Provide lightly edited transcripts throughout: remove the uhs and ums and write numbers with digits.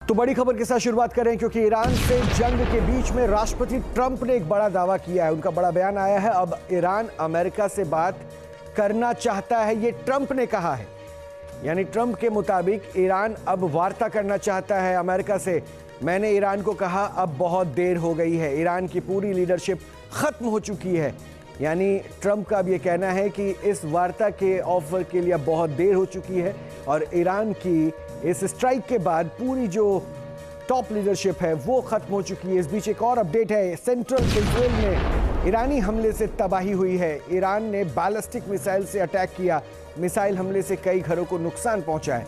तो बड़ी खबर के साथ शुरुआत करें क्योंकि ईरान से जंग के बीच में राष्ट्रपति ट्रंप ने एक बड़ा दावा किया है। उनका बड़ा बयान आया है। अब ईरान अमेरिका से बात करना चाहता है, ये ट्रंप ने कहा है। यानी ट्रंप के मुताबिक ईरान अब वार्ता करना चाहता है अमेरिका से। मैंने ईरान को कहा अब बहुत देर हो गई है, ईरान की पूरी लीडरशिप खत्म हो चुकी है। यानी ट्रंप का अब ये कहना है कि इस वार्ता के ऑफर के लिए बहुत देर हो चुकी है और ईरान की इस स्ट्राइक के बाद पूरी जो टॉप लीडरशिप है वो खत्म हो चुकी है। इस बीच एक और अपडेट है, सेंट्रल इजराइल में ईरानी हमले से तबाही हुई है। ईरान ने बैलिस्टिक मिसाइल से अटैक किया, मिसाइल हमले से कई घरों को नुकसान पहुंचा है।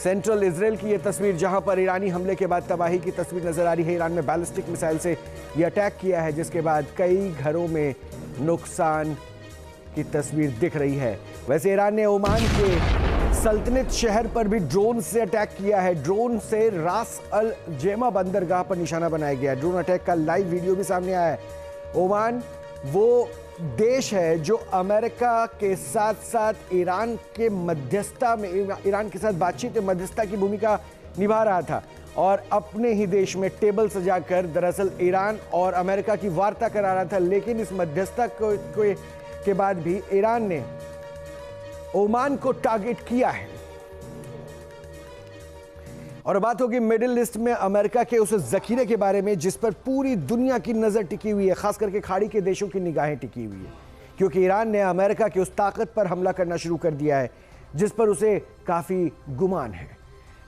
सेंट्रल इजराइल की यह तस्वीर जहां पर ईरानी हमले के बाद तबाही की तस्वीर नजर आ रही है। ईरान ने बैलिस्टिक मिसाइल से यह अटैक किया है जिसके बाद कई घरों में नुकसान की तस्वीर दिख रही है। वैसे ईरान ने ओमान के सल्तनत शहर पर भी ड्रोन से अटैक किया है। ड्रोन से रास अल जेमा बंदरगाह पर निशाना बनाया गया है। ड्रोन अटैक का लाइव वीडियो भी सामने आया है। ओमान वो देश है जो अमेरिका के साथ साथ ईरान के मध्यस्थता में, ईरान के साथ बातचीत में मध्यस्थता की भूमिका निभा रहा था और अपने ही देश में टेबल सजाकर दरअसल ईरान और अमेरिका की वार्ता करा रहा था। लेकिन इस मध्यस्थता के बाद भी ईरान ने ओमान को टारगेट किया है। और बात होगी मिडिल ईस्ट में अमेरिका के उस जखीरे के बारे में जिस पर पूरी दुनिया की नजर टिकी हुई है, खास करके खाड़ी के देशों की निगाहें टिकी हुई है, क्योंकि ईरान ने अमेरिका की उस ताकत पर हमला करना शुरू कर दिया है जिस पर उसे काफी गुमान है।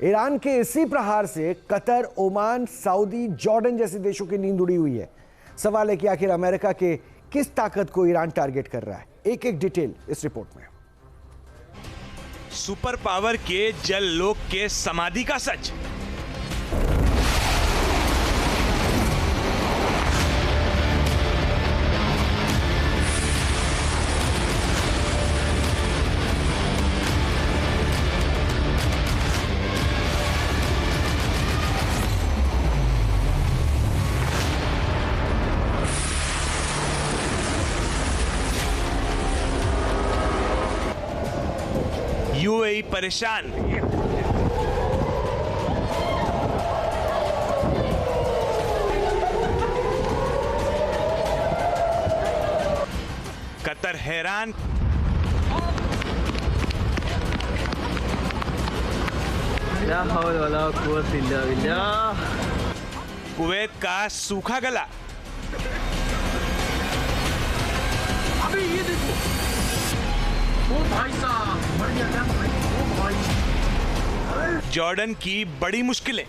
ईरान के इसी प्रहार से कतर, ओमान, सऊदी, जॉर्डन जैसे देशों की नींद उड़ी हुई है। सवाल है कि आखिर अमेरिका के किस ताकत को ईरान टारगेट कर रहा है। एक एक डिटेल इस रिपोर्ट में। सुपर पावर के जल लोक के समाधि का सच। यूएई परेशान। कतर हैरान। कुवैत का सूखा गला। अभी ये देखो, ओ भाई साहब, जॉर्डन की बड़ी मुश्किलें।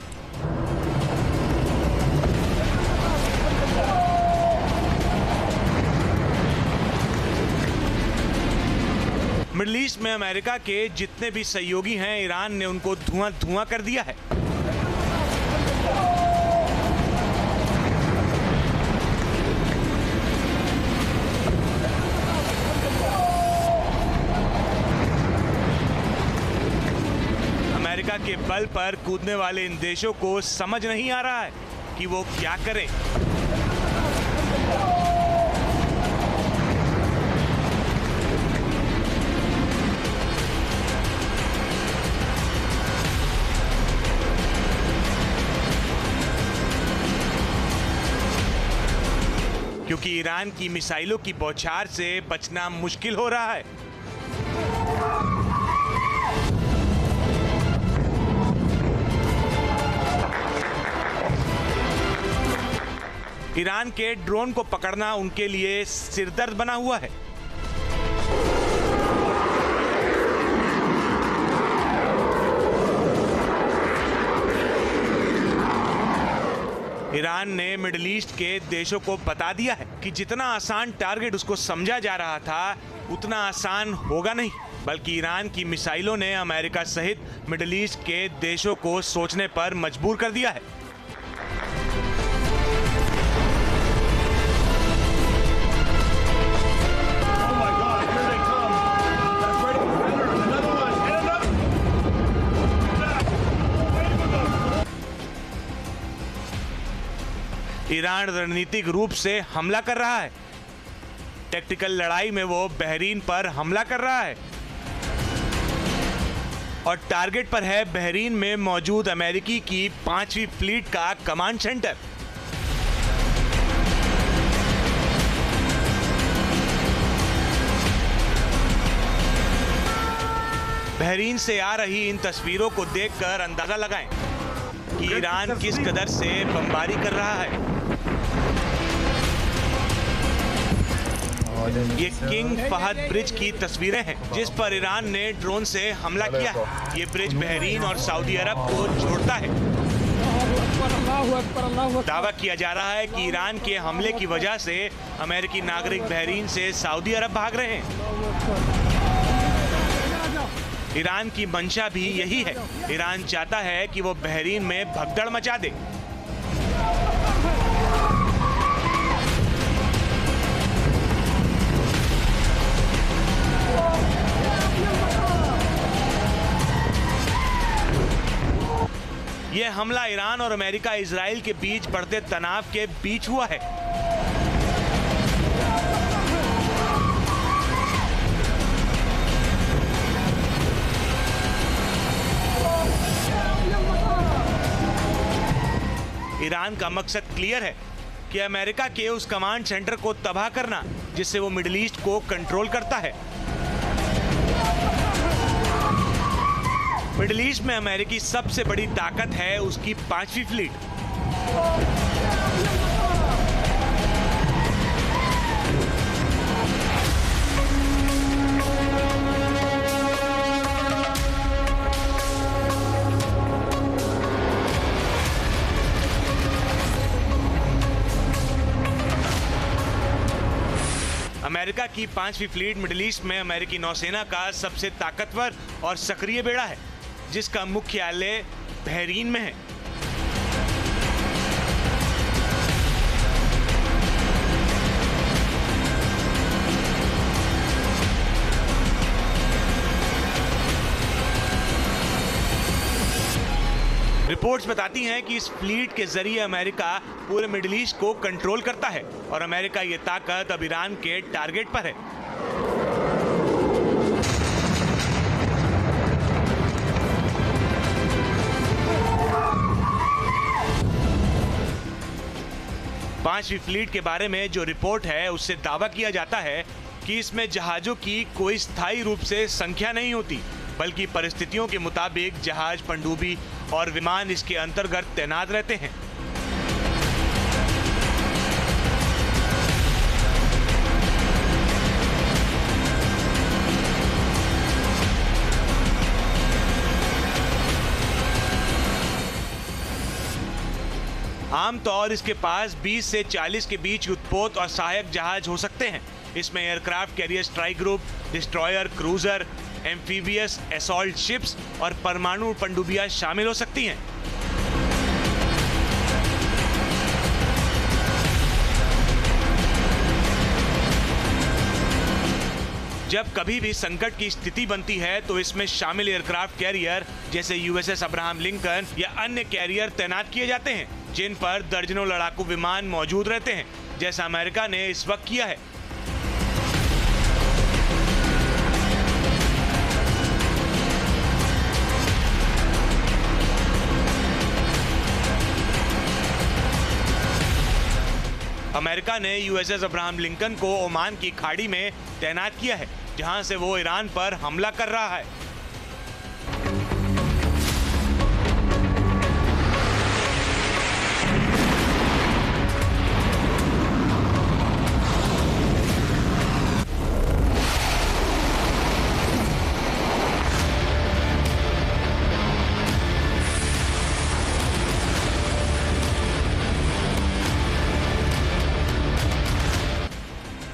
मिडिल ईस्ट में अमेरिका के जितने भी सहयोगी हैं, ईरान ने उनको धुआं धुआं कर दिया है। अमेरिका के बल पर कूदने वाले इन देशों को समझ नहीं आ रहा है कि वो क्या करें। क्योंकि ईरान की मिसाइलों की बौछार से बचना मुश्किल हो रहा है। ईरान के ड्रोन को पकड़ना उनके लिए सिरदर्द बना हुआ है। ईरान ने मिडिल ईस्ट के देशों को बता दिया है कि जितना आसान टारगेट उसको समझा जा रहा था उतना आसान होगा नहीं, बल्कि ईरान की मिसाइलों ने अमेरिका सहित मिडिल ईस्ट के देशों को सोचने पर मजबूर कर दिया है। ईरान रणनीतिक रूप से हमला कर रहा है। टैक्टिकल लड़ाई में वो बहरीन पर हमला कर रहा है। और टारगेट पर है बहरीन में मौजूद अमेरिकी की 5वीं फ्लीट का कमांड सेंटर। बहरीन से आ रही इन तस्वीरों को देखकर अंदाजा लगाएं कि ईरान किस कदर से बमबारी कर रहा है। ये किंग फहद ब्रिज की तस्वीरें हैं जिस पर ईरान ने ड्रोन से हमला किया है। ये ब्रिज बहरीन और सऊदी अरब को जोड़ता है। दावा किया जा रहा है कि ईरान के हमले की वजह से अमेरिकी नागरिक बहरीन से सऊदी अरब भाग रहे हैं। ईरान की मंशा भी यही है। ईरान चाहता है कि वो बहरीन में भगदड़ मचा दे। यह हमला ईरान और अमेरिका इजराइल के बीच बढ़ते तनाव के बीच हुआ है। ईरान का मकसद क्लियर है कि अमेरिका के उस कमांड सेंटर को तबाह करना जिससे वो मिडिल ईस्ट को कंट्रोल करता है। मिडिल ईस्ट में अमेरिकी सबसे बड़ी ताकत है उसकी 5वीं फ्लीट। अमेरिका की 5वीं फ्लीट मिडिल ईस्ट में अमेरिकी नौसेना का सबसे ताकतवर और सक्रिय बेड़ा है जिसका मुख्यालय बहरीन में है। रिपोर्ट्स बताती हैं कि इस फ्लीट के जरिए अमेरिका पूरे मिडिल ईस्ट को कंट्रोल करता है और अमेरिका ये ताकत अब ईरान के टारगेट पर है। पांचवीं फ्लीट के बारे में जो रिपोर्ट है उससे दावा किया जाता है कि इसमें जहाजों की कोई स्थायी रूप से संख्या नहीं होती, बल्कि परिस्थितियों के मुताबिक जहाज, पनडुब्बी और विमान इसके अंतर्गत तैनात रहते हैं। आमतौर इसके पास 20 से 40 के बीच युद्धपोत और सहायक जहाज हो सकते हैं। इसमें aircraft carrier strike group, destroyer, cruiser, amphibious assault ships और परमाणु पनडुब्बियां शामिल हो सकती हैं। जब कभी भी संकट की स्थिति बनती है तो इसमें शामिल एयरक्राफ्ट कैरियर जैसे यूएसएस अब्राहम लिंकन या अन्य कैरियर तैनात किए जाते हैं जिन पर दर्जनों लड़ाकू विमान मौजूद रहते हैं, जैसा अमेरिका ने इस वक्त किया है। अमेरिका ने यूएसएस अब्राहम लिंकन को ओमान की खाड़ी में तैनात किया है, जहां से वो ईरान पर हमला कर रहा है।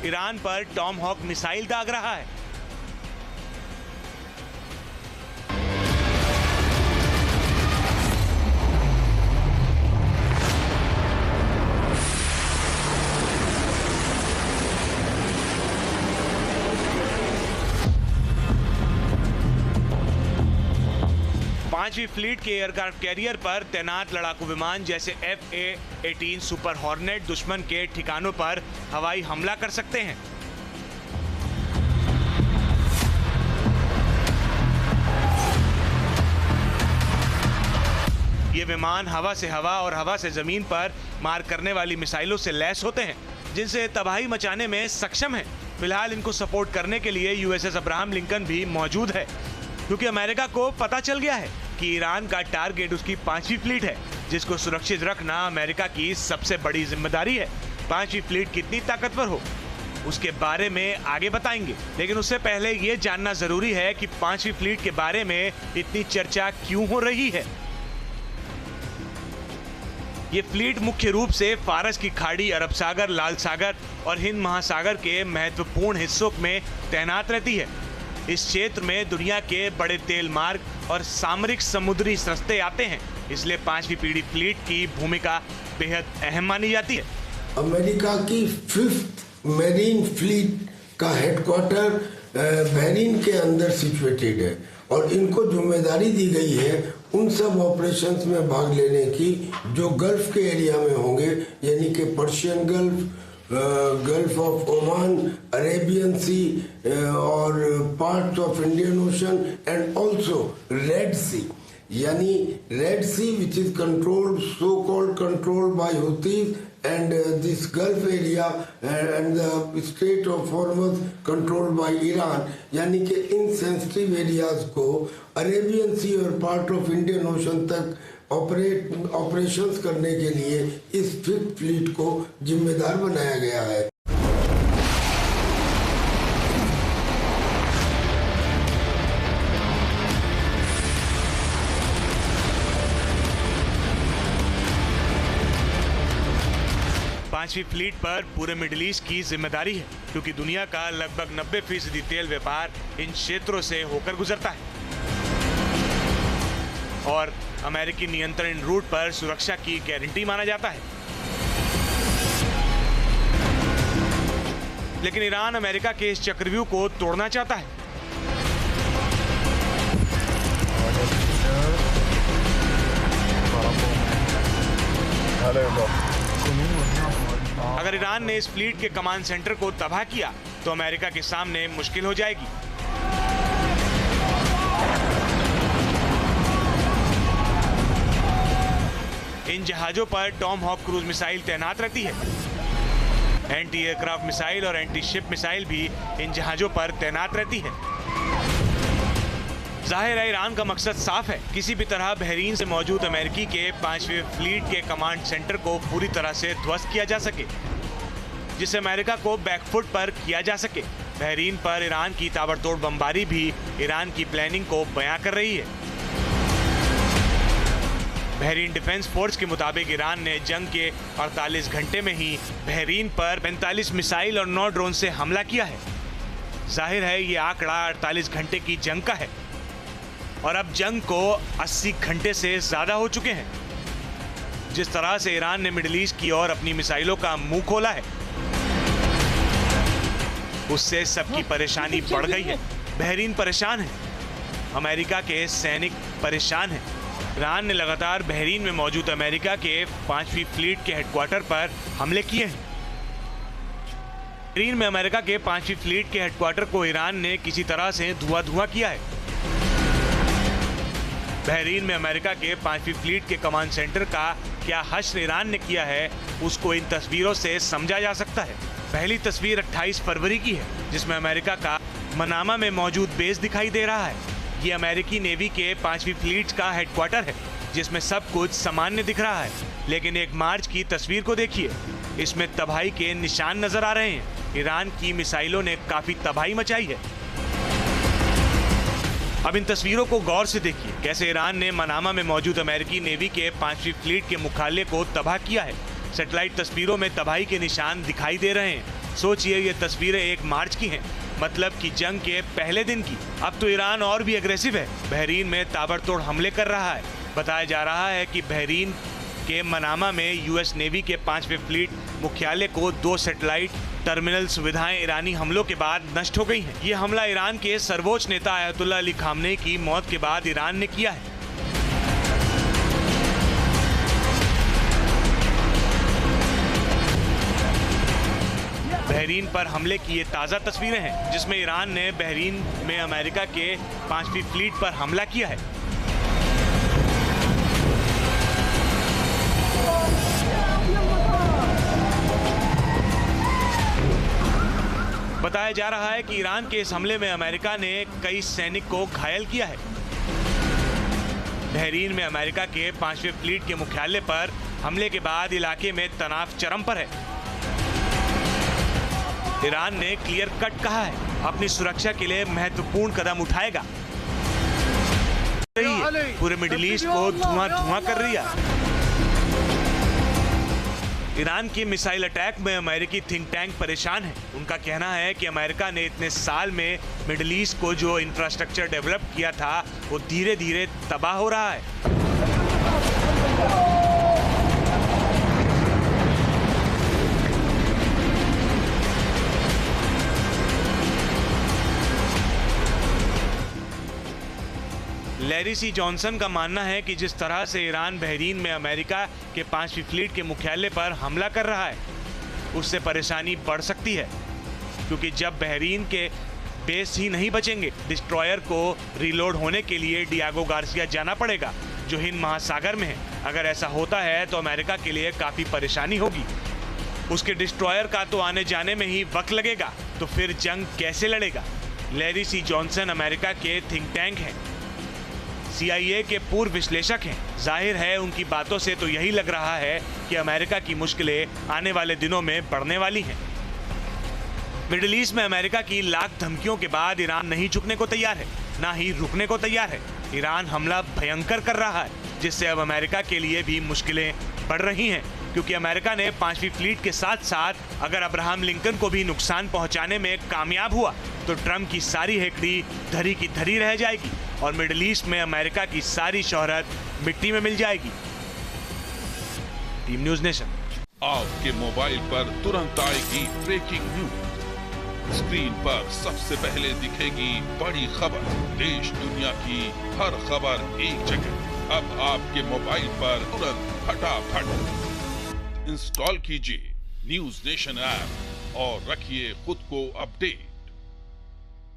ईरान पर टॉम हॉक मिसाइल दाग रहा है। पांचवी फ्लीट के एयरक्राफ्ट कैरियर पर तैनात लड़ाकू विमान जैसे FA-18 सुपर हॉर्नेट दुश्मन के ठिकानों पर हवाई हमला कर सकते हैं। ये विमान हवा से हवा और हवा से जमीन पर मार करने वाली मिसाइलों से लैस होते हैं, जिनसे तबाही मचाने में सक्षम है। फिलहाल इनको सपोर्ट करने के लिए यूएसएस अब्राहम लिंकन भी मौजूद है, क्योंकि अमेरिका को पता चल गया है कि ईरान का टारगेट उसकी 5वीं फ्लीट है, जिसको सुरक्षित रखना अमेरिका की सबसे बड़ी जिम्मेदारी है। 5वीं फ्लीट कितनी ताकतवर हो उसके बारे में आगे बताएंगे, लेकिन उससे पहले ये जानना जरूरी है कि 5वीं फ्लीट के बारे में इतनी चर्चा क्यों हो रही है। ये फ्लीट मुख्य रूप से फारस की खाड़ी, अरब सागर, लाल सागर और हिंद महासागर के महत्वपूर्ण हिस्सों में तैनात रहती है। इस क्षेत्र में दुनिया के बड़े तेल मार्ग और सामरिक समुद्री रास्ते आते हैं, इसलिए 5वीं पीढ़ी फ्लीट की भूमिका बेहद अहम मानी जाती है। अमेरिका की 5th मैरीन फ्लीट का हेडक्वार्टर बहरीन के अंदर सिचुएटेड है और इनको जिम्मेदारी दी गई है उन सब ऑपरेशंस में भाग लेने की जो गल्फ के एरिया में होंगे, यानी कि Persian Gulf, Gulf of Oman, Arabian Sea और parts of Indian Ocean and also Red Sea, यानी Red Sea which is controlled, so called controlled by Houthis, and this Gulf area and the Strait of Hormuz controlled by Iran, यानी कि इन sensitive areas को Arabian Sea और part of Indian ocean तक operations करने के लिए इस 5th fleet को जिम्मेदार बनाया गया है। पांचवी फ्लीट पर पूरे मिडिल ईस्ट की जिम्मेदारी है, क्योंकि दुनिया का लगभग 90% तेल व्यापार इन क्षेत्रों से होकर गुजरता है और अमेरिकी नियंत्रण रूट पर सुरक्षा की गारंटी माना जाता है। लेकिन ईरान अमेरिका के इस चक्रव्यूह को तोड़ना चाहता है। अगर ईरान ने इस फ्लीट के कमांड सेंटर को तबाह किया तो अमेरिका के सामने मुश्किल हो जाएगी। इन जहाजों पर टॉम हॉक क्रूज मिसाइल तैनात रहती है। एंटी एयरक्राफ्ट मिसाइल और एंटी शिप मिसाइल भी इन जहाजों पर तैनात रहती है। जाहिर है ईरान का मकसद साफ है, किसी भी तरह बहरीन से मौजूद अमेरिकी के 5वीं फ्लीट के कमांड सेंटर को पूरी तरह से ध्वस्त किया जा सके, जिससे अमेरिका को बैकफुट पर किया जा सके। बहरीन पर ईरान की ताबड़तोड़ बमबारी भी ईरान की प्लानिंग को बयां कर रही है। बहरीन डिफेंस फोर्स के मुताबिक ईरान ने जंग के 48 घंटे में ही बहरीन पर 45 मिसाइल और 9 ड्रोन से हमला किया है। जाहिर है ये आंकड़ा 48 घंटे की जंग का है और अब जंग को 80 घंटे से ज्यादा हो चुके हैं। जिस तरह से ईरान ने मिडिल ईस्ट की ओर अपनी मिसाइलों का मुंह खोला है, उससे सबकी परेशानी बढ़ गई है। बहरीन परेशान है, अमेरिका के सैनिक परेशान हैं। ईरान ने लगातार बहरीन में मौजूद अमेरिका के 5वीं फ्लीट के हेडक्वार्टर पर हमले किए हैं। बहरीन में अमेरिका के 5वीं फ्लीट के हेडक्वार्टर को ईरान ने किसी तरह से धुआं किया है। बहरीन में अमेरिका के 5वीं फ्लीट के कमांड सेंटर का क्या हश्र ईरान ने किया है, उसको इन तस्वीरों से समझा जा सकता है। पहली तस्वीर 28 फरवरी की है, जिसमें अमेरिका का मनामा में मौजूद बेस दिखाई दे रहा है। ये अमेरिकी नेवी के 5वीं फ्लीट का हेडक्वार्टर है, जिसमें सब कुछ सामान्य दिख रहा है। लेकिन 1 मार्च की तस्वीर को देखिए, इसमें तबाही के निशान नजर आ रहे हैं। ईरान की मिसाइलों ने काफी तबाही मचाई है। अब इन तस्वीरों को गौर से देखिए, कैसे ईरान ने मनामा में मौजूद अमेरिकी नेवी के 5वीं फ्लीट के मुख्यालय को तबाह किया है। सैटेलाइट तस्वीरों में तबाही के निशान दिखाई दे रहे हैं। सोचिए ये तस्वीरें 1 मार्च की हैं, मतलब कि जंग के पहले दिन की। अब तो ईरान और भी अग्रेसिव है, बहरीन में ताबड़तोड़ हमले कर रहा है। बताया जा रहा है कि बहरीन के मनामा में यूएस नेवी के 5वें फ्लीट मुख्यालय को 2 सैटेलाइट टर्मिनल सुविधाएं ईरानी हमलों के बाद नष्ट हो गई हैं। ये हमला ईरान के सर्वोच्च नेता अयतुल्लाह अली खामनेई की मौत के बाद ईरान ने किया है। बहरीन पर हमले की ये ताज़ा तस्वीरें हैं, जिसमें ईरान ने बहरीन में अमेरिका के 5वीं फ्लीट पर हमला किया है। बताया जा रहा है कि ईरान के इस हमले में अमेरिका ने कई सैनिक को घायल किया है। बहरीन में अमेरिका के 5वें फ्लीट के मुख्यालय पर हमले के बाद इलाके में तनाव चरम पर है। ईरान ने क्लियर कट कहा है अपनी सुरक्षा के लिए महत्वपूर्ण कदम उठाएगा। पूरे मिडिल ईस्ट को धुआं कर रही है। ईरान की मिसाइल अटैक में अमेरिकी थिंक टैंक परेशान है। उनका कहना है कि अमेरिका ने इतने साल में मिडिल ईस्ट को जो इंफ्रास्ट्रक्चर डेवलप किया था वो धीरे धीरे तबाह हो रहा है। लैरी सी जॉनसन का मानना है कि जिस तरह से ईरान बहरीन में अमेरिका के 5वीं फ्लीट के मुख्यालय पर हमला कर रहा है उससे परेशानी बढ़ सकती है, क्योंकि जब बहरीन के बेस ही नहीं बचेंगे, डिस्ट्रॉयर को रीलोड होने के लिए डियागो गार्सिया जाना पड़ेगा जो हिंद महासागर में है। अगर ऐसा होता है तो अमेरिका के लिए काफ़ी परेशानी होगी। उसके डिस्ट्रॉयर का तो आने जाने में ही वक्त लगेगा, तो फिर जंग कैसे लड़ेगा? लैरी सी जॉनसन अमेरिका के थिंक टैंक हैं, CIA के पूर्व विश्लेषक हैं। जाहिर है उनकी बातों से तो यही लग रहा है कि अमेरिका की मुश्किलें आने वाले दिनों में बढ़ने वाली हैं। मिडिल ईस्ट में अमेरिका की लाख धमकियों के बाद ईरान नहीं झुकने को तैयार है, ना ही रुकने को तैयार है। ईरान हमला भयंकर कर रहा है, जिससे अब अमेरिका के लिए भी मुश्किलें बढ़ रही हैं, क्योंकि अमेरिका ने 5वीं फ्लीट के साथ साथ अगर अब्राहम लिंकन को भी नुकसान पहुंचाने में कामयाब हुआ तो ट्रंप की सारी हेकड़ी धरी की धरी रह जाएगी और मिडिल ईस्ट में अमेरिका की सारी शोहरत मिट्टी में मिल जाएगी। Team news nation. आपके मोबाइल पर तुरंत आएगी ब्रेकिंग न्यूज। स्क्रीन पर सबसे पहले दिखेगी बड़ी खबर। देश दुनिया की हर खबर एक जगह। अब आपके मोबाइल पर तुरंत फटाफट इंस्टॉल कीजिए न्यूज़ नेशन ऐप और रखिए खुद को अपडेट।